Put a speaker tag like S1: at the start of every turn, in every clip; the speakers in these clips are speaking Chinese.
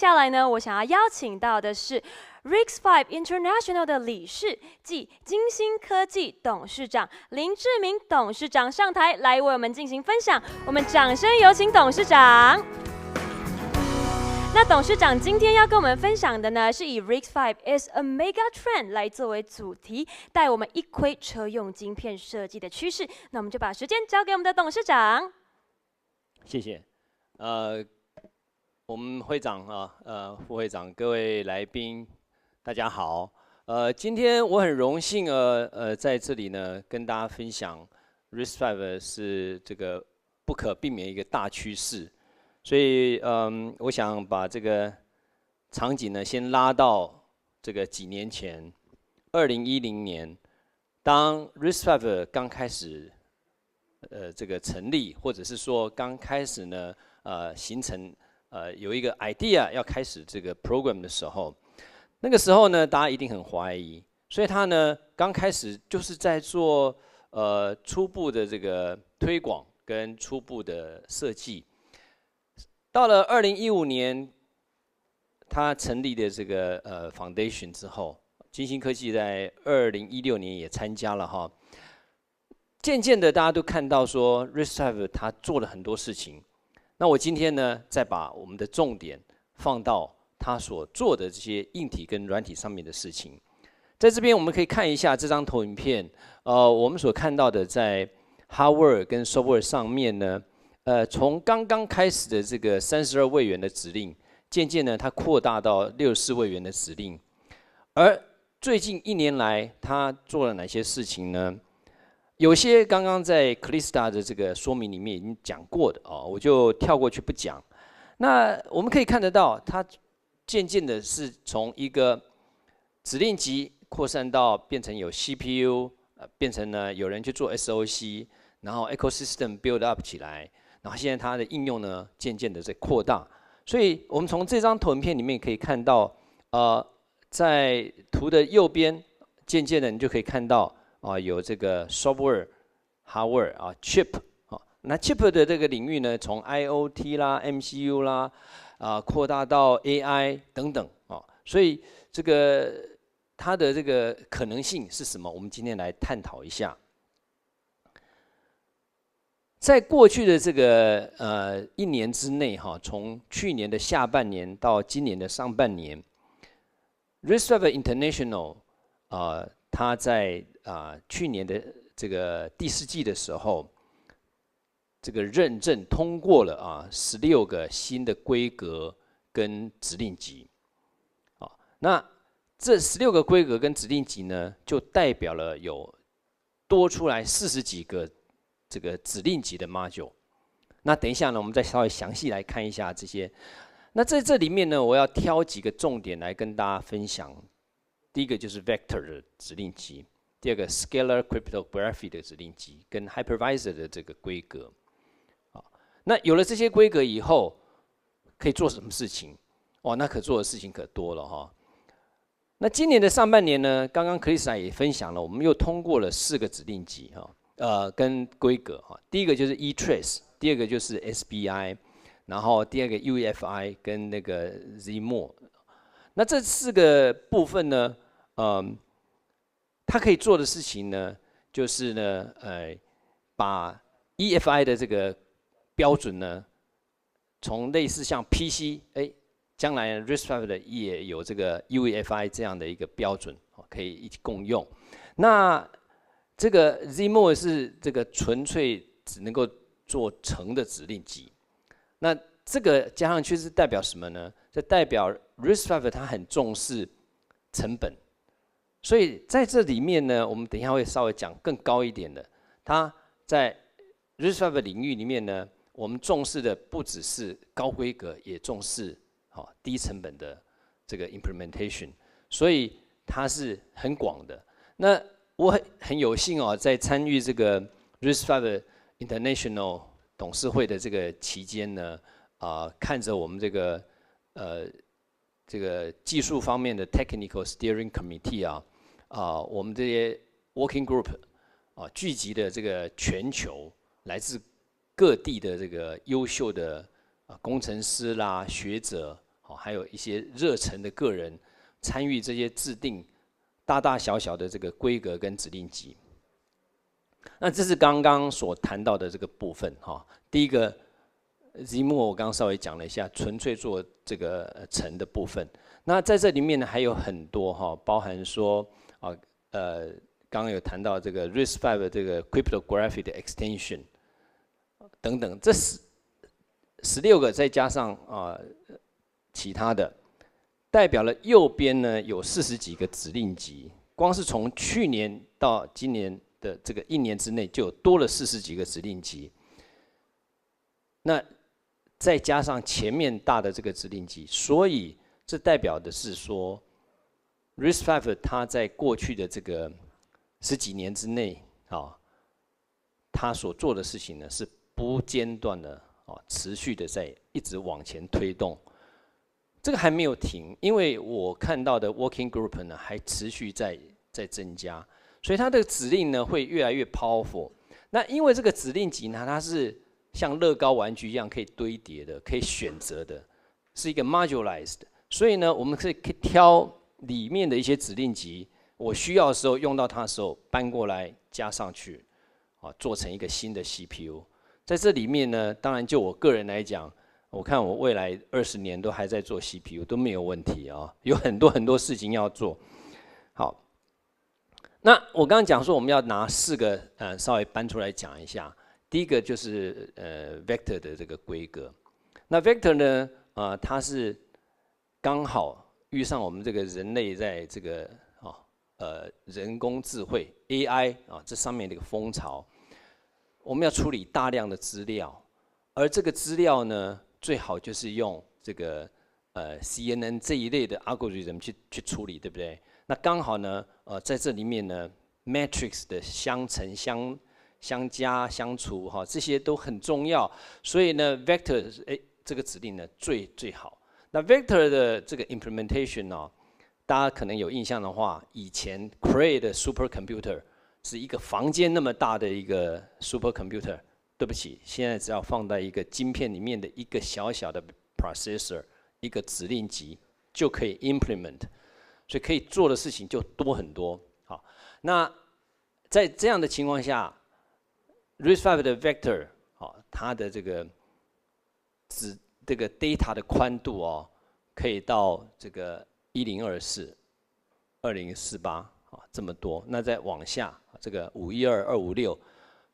S1: 下来呢，我想要邀请到的是 RISC-V International 的理事暨金星科技董事长林志明董事长上台来为我们进行分享。我们掌声有请董事长。那董事长今天要跟我们分享的呢，是以 RISC-V is a mega trend 来作为主题，带我们一窥车用晶片设计的趋势。那我们就把时间交给我们的董事长。
S2: 谢谢。我们会长副会长，各位来宾，大家好。今天我很荣幸在这里呢跟大家分享 RISC-V 是这个不可避免一个大趋势。所以我想把这个场景呢先拉到这个几年前，2010年，当 RISC-V 刚开始这个成立，或者是说刚开始呢形成有一个 idea 要开始这个 program 的时候，那个时候呢大家一定很怀疑，所以他呢刚开始就是在做初步的这个推广跟初步的设计。到了2015年，他成立的这个foundation 之后，金星科技在2016年也参加了哈。渐渐的，大家都看到说 RISC-V 他做了很多事情。那我今天呢，再把我们的重点放到他所做的这些硬体跟软体上面的事情。在这边我们可以看一下这张投影片，我们所看到的在 hardware 跟 software 上面呢。从刚刚开始的这个32位元的指令，渐渐呢，它扩大到64位元的指令。而最近1年来，它做了哪些事情呢？有些刚刚在 Calista 的这个说明里面已经讲过的哦，我就跳过去不讲。那我们可以看得到，它渐渐的是从一个指令集扩散到变成有 CPU， 变成呢有人去做 SOC， 然后 ecosystem build up 起来。然后现在它的应用呢，渐渐的在扩大，所以我们从这张投影片里面可以看到，在图的右边，渐渐的你就可以看到有这个 software、hardware chip 那 chip 的这个领域呢，从 IoT 啦、MCU 啦扩大到 AI 等等所以这个它的这个可能性是什么？我们今天来探讨一下。在过去的这个1年之内从去年的下半年到今年的上半年 ，RISC-V International 它在去年的这个第4季的时候，这个认证通过了16个新的规格跟指令集。那这16个规格跟指令集呢，就代表了有多出来40几个。这个指令集的 module， 那等一下呢，我们再稍微详细来看一下这些。那在这里面呢，我要挑几个重点来跟大家分享。第一个就是 vector 的指令集，第二个 scalar cryptography 的指令集，跟 hypervisor 的这个规格。那有了这些规格以后，可以做什么事情？那可做的事情可多了哈。那今年的上半年呢，刚刚 Calista 也分享了，我们又通过了4个指令集跟规格第一个就是 eTrace， 第二个就是 SBI， 然后第二个 UEFI 跟那个 ZMO。那这4个部分呢，它可以做的事情呢，就是呢，把 EFI 的这个标准呢，从类似像 PC， 将来 RISC-V 的也有这个 UEFI 这样的一个标准，可以一起共用。那这个 ZMO 是这个纯粹只能够做成的指令集，那这个加上去是代表什么呢？这代表 RISC-V 它很重视成本，所以在这里面呢，我们等一下会稍微讲更高一点的。它在 RISC-V 领域里面呢，我们重视的不只是高规格，也重视低成本的这个 implementation， 所以它是很广的。那我很有幸在参与这个 RISC-V International 董事会的这个期间呢，看着我们这个技术方面的 Technical Steering Committee 我们这些 Working Group 聚集的这个全球来自各地的这个优秀的工程师啦、学者还有一些热忱的个人参与这些制定大大小小的这个规格跟指令集。那这是刚刚所谈到的这个部分哈。第一个 Zimo 我刚刚稍微讲了一下，纯粹做这个程的部分。那在这里面呢还有很多哈，包含说刚刚有谈到这个 RISC-V 的这个 cryptography 的 extension 等等，这16个再加上其他的，代表了右边呢有40几个指令集，光是从去年到今年的这个1年之内就有多了40几个指令集。那再加上前面大的这个指令集，所以这代表的是说 RISC-V 它在过去的这个10几年之内它所做的事情呢是不间断的持续的在一直往前推动。这个还没有停，因为我看到的 working group 呢还持续在增加，所以它的指令呢会越来越 powerful。那因为这个指令集呢，它是像乐高玩具一样可以堆叠的，可以选择的，是一个 modularized， 所以呢，我们可以挑里面的一些指令集，我需要的时候用到它的时候搬过来加上去，做成一个新的 CPU。在这里面呢，当然就我个人来讲，我看我未来20年都还在做 CPU 都没有问题有很多事情要做。好，那我刚刚讲说我们要拿4个稍微搬出来讲一下。第一个就是vector 的这个规格。那 vector 呢它是刚好遇上我们这个人类在这个人工智慧 AI 这上面的一个风潮，我们要处理大量的资料，而这个资料呢，最好就是用这个CNN 这一类的 algorithm 去处理，对不对？那刚好呢，在这里面呢 ，matrix 的相乘、相加、相除这些都很重要，所以呢 ，vector 这个指令呢最好。那 vector 的这个 implementation 大家可能有印象的话，以前 Cray 的 supercomputer 是一个房间那么大的一个 supercomputer， 对不起，现在只要放在一个晶片里面的一个小小的 processor， 一个指令集就可以 implement， 所以可以做的事情就多很多。好，那在这样的情况下 ，RISC-V 的 vector 它的这个data 的宽度可以到这个1024、2048这么多，那再往下这个512、256，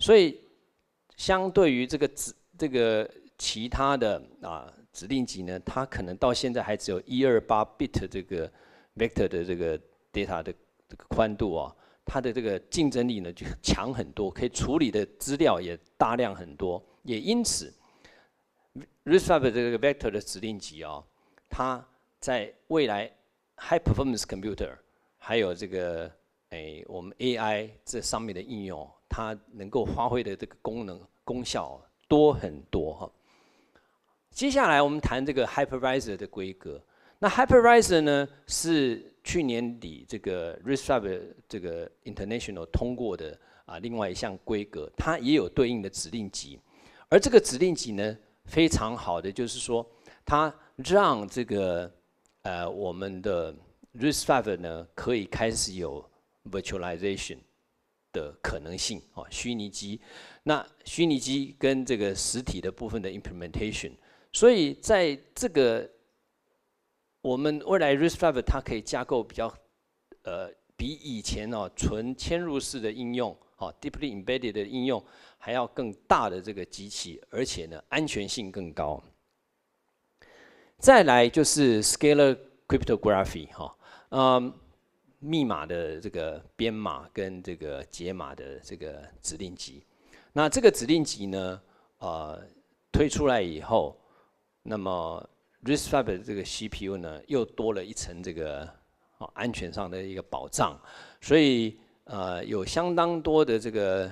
S2: 所以相对于这个其他的指令集呢，它可能到现在还只有128 bit 这个 vector 的这个 data 的这个宽度它的这个竞争力呢就强很多，可以处理的资料也大量很多，也因此 RISC-V 这个 vector 的指令集它在未来 high performance computer 还有这个我们 AI 这上面的应用，它能够发挥的这个功效多很多接下来我们谈这个 hypervisor 的规格。那 hypervisor 呢是去年底这个 RISC-V 这个 international 通过的另外一项规格，它也有对应的指令集，而这个指令集呢非常好的就是说，它让这个我们的 RISC-V 呢可以开始有 virtualization 的可能性虚拟机，那虚拟机跟这个实体的部分的 implementation， 所以在这个我们未来 RISC-V 它可以架构比较比以前纯嵌入式的应用deeply embedded 的应用还要更大的这个机器，而且呢安全性更高。再来就是 scalar cryptography 密码的这个编码跟这个解码的这个指令集。那这个指令集呢推出来以后，那么 RISC-V 的这个 CPU 呢又多了一层这个安全上的一个保障，所以有相当多的这个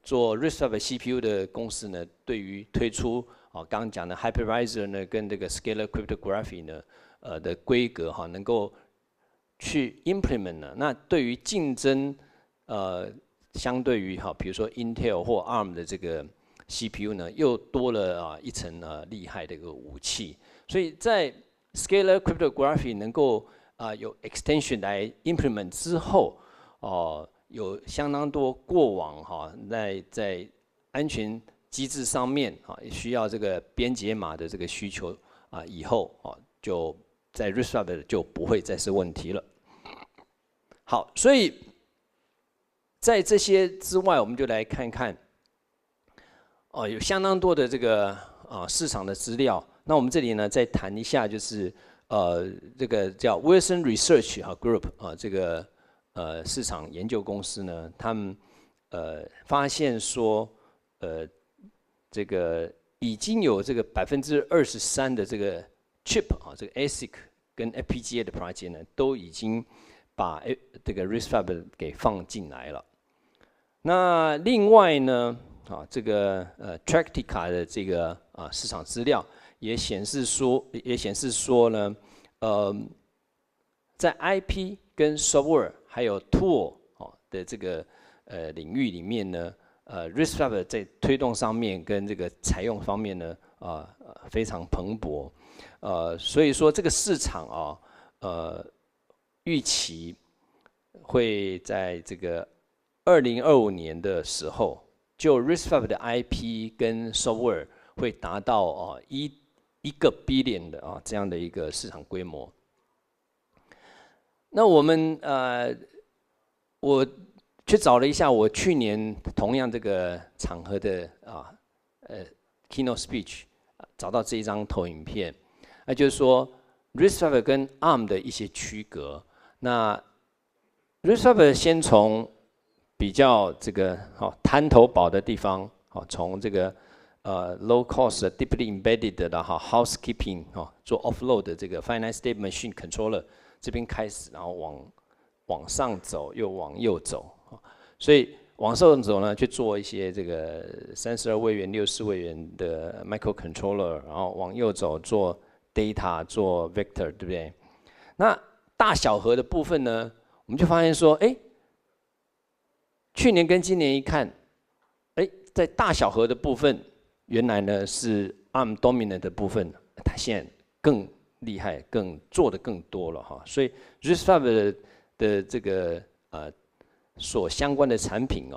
S2: 做 RISC-V CPU 的公司呢，对于推出刚刚讲的 hypervisor 呢跟这个 scalar cryptography 呢的规格能够去 implement 呢，那对于竞争相对于比如说 Intel 或 ARM 的这个 CPU 呢，又多了一层厉害的一个武器。所以在 Scalar cryptography 能够有 extension 来 implement 之后，有相当多过往在安全机制上面需要这个编解码的这个需求以后就在 RISC-V 就不会再是问题了。好，所以在这些之外，我们就来看看有相当多的这个市场的资料。那我们这里呢再谈一下，就是这个叫 Wilson Research Group 这个市场研究公司呢，他们发现说这个已经有这个23%的这个 chip 这个 ASIC 跟 FPGA 的 project 呢，都已经把这个 RISC-V 给放进来了。那另外呢，这个Tractica 的这个市场资料也显示说呢，在 IP 跟 software 还有 tool 的这个领域里面呢，RISC-V 在推动上面跟这个采用方面呢，非常蓬勃，所以说这个市场预期会在这个2025年的时候，就 RISC-V 的 IP 跟 software 会达到1个 billion 的这样的一个市场规模。那我去找了一下我去年同样这个场合的keynote speech， 找到这一张投影片，那就是说 RISC-V 跟 ARM 的一些区隔。那 RISC-V 先从比较这个滩头堡的地方，从这个low cost deeply embedded 的housekeeping 做 offload 的这个 finite state machine controller 这边开始，然后往上走又往右走，所以往上走呢，去做一些这个32位元、64位元的 microcontroller， 然后往右走做 data、做 vector， 对不对？那大小核的部分呢，我们就发现说，去年跟今年一看，在大小核的部分，原来呢是 ARM dominant 的部分，它现在更厉害，做得更多了哈。所以 RISC-V 的这个所相关的产品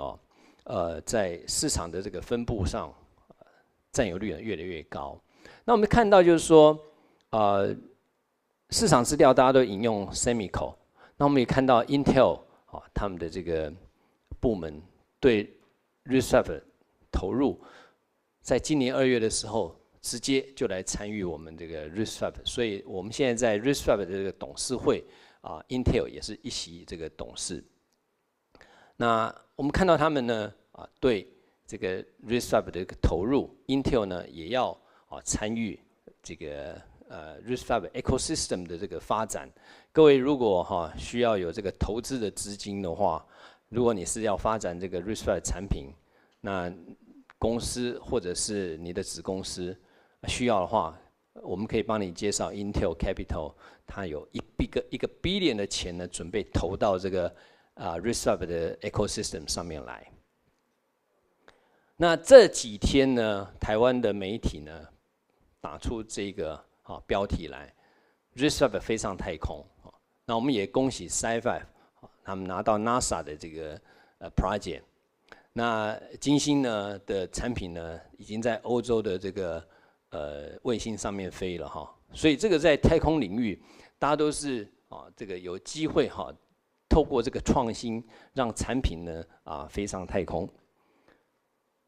S2: 在市场的这个分布上，占有率越来越高。那我们看到就是说，市场资料大家都引用 Semico， 那我们也看到 Intel 他们的这个部门对 RISC-V 投入，在今年2月的时候，直接就来参与我们这个 RISC-V， 所以我们现在在 RISC-V 的这个董事会Intel 也是一席这个董事。那我们看到他们呢对这个 RISC-V 的一个投入 ，Intel 呢也要参与这个RISC-V ecosystem 的这个发展。各位如果需要有这个投资的资金的话，如果你是要发展这个 RISC-V 产品，那公司或者是你的子公司需要的话，我们可以帮你介绍 Intel Capital， 它有一个 billion 的钱呢，准备投到这个RISC-V 的 ecosystem 上面来。那这几天呢，台湾的媒体呢打出这个标题来 ，RISC-V 飞上太空。那我们也恭喜 SiFive， 他们拿到 NASA 的这个project。那金星呢的产品呢，已经在欧洲的这个卫星上面飞了哈。所以这个在太空领域，大家都是这个有机会透过这个创新，让产品呢飞上太空。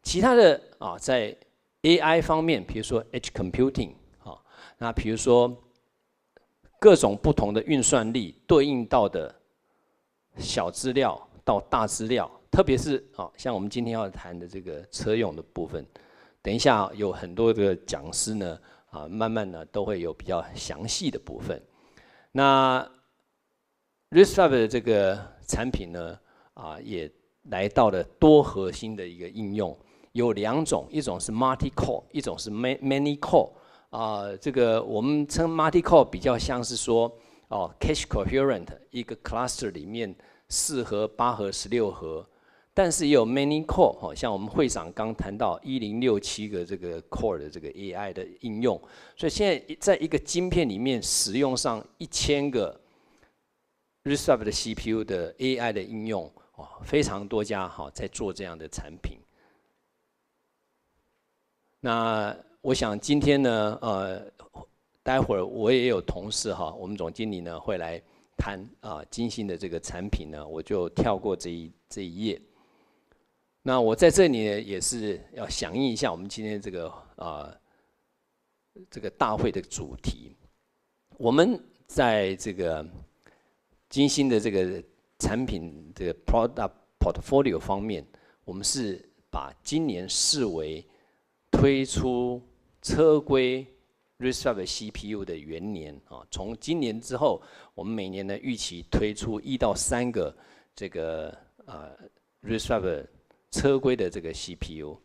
S2: 其他的在 AI 方面，比如说 Edge Computing 那比如说各种不同的运算力对应到的小资料到大资料，特别是像我们今天要谈的这个车用的部分，等一下有很多的讲师呢慢慢呢都会有比较详细的部分。那 RISC-V 的这个产品呢也来到了多核心的一个应用，有2种，一种是 multi core， 一种是 many core。这个我们称 multi core 比较像是说cache coherent 一个 cluster 里面4核、8核、16核，但是也有 many core， 像我们会长刚谈到1067个这个 core 的这个 AI 的应用，所以现在在一个晶片里面使用上1000个 RISC-V 的 CPU 的 AI 的应用，非常多家在做这样的产品。那我想今天呢，待会儿我也有同事我们总经理呢会来谈金星的这个产品呢，我就跳过这一页。那我在这里呢也是要响应一下我们今天这个大会的主题。我们在这个金星的这个产品这个 product portfolio 方面，我们是把今年视为推出车规 RISC-V CPU 的元年从今年之后，我们每年呢预期推出1到3个这个RISC-V 车规的这个 CPU。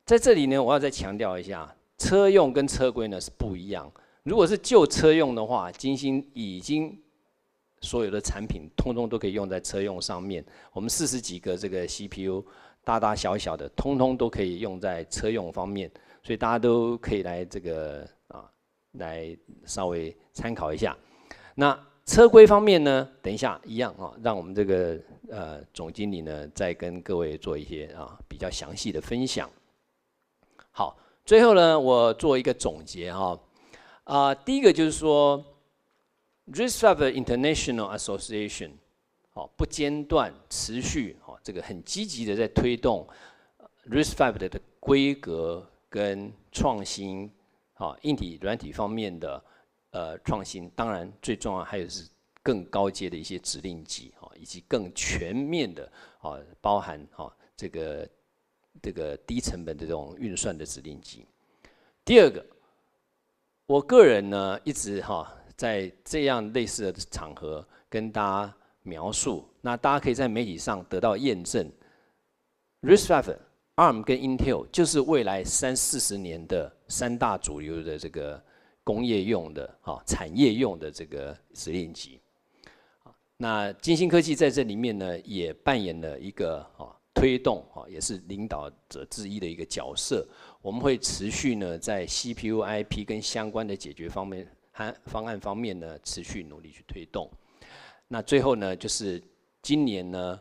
S2: 在这里呢，我要再强调一下，车用跟车规呢是不一样。如果是就车用的话，金星已经所有的产品通通都可以用在车用上面。我们40几个这个 CPU， 大大小小的，通通都可以用在车用方面，所以大家都可以来这个来稍微参考一下。那车规方面呢，等一下一样让我们这个总经理呢再跟各位做一些比较详细的分享。好，最后呢我做一个总结第一个就是说 RISC-V International Association 不间断持续这个很积极的在推动 RISC-V 的规格跟创新硬体软体方面的创新，当然最重要还有是更高阶的一些指令集以及更全面的包含这个低成本的这种运算的指令集。第二个，我个人呢一直在这样类似的场合跟大家描述，那大家可以在媒体上得到验证 ，RISC-V、ARM 跟 Intel 就是未来30-40年的3大主流的这个工业用的产业用的这个指令集。那金星科技在这里面呢，也扮演了一个推动也是领导者之一的一个角色。我们会持续呢在 CPU、IP 跟相关的解决方案方面呢，持续努力去推动。那最后呢，就是今年呢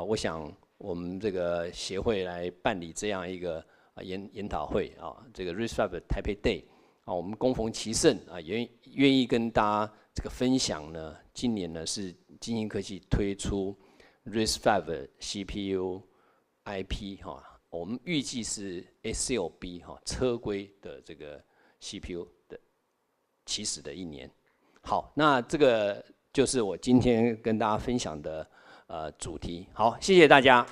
S2: 我想我们这个协会来办理这样一个研讨会这个 RISC-V Taipei Day 我们恭逢其盛也愿意跟大家这个分享呢。今年呢是金星科技推出 RISC-V CPU、IP 我们预计是 SLB 车规的这个 CPU 的起始的一年。好，那这个就是我今天跟大家分享的主题。好，谢谢大家。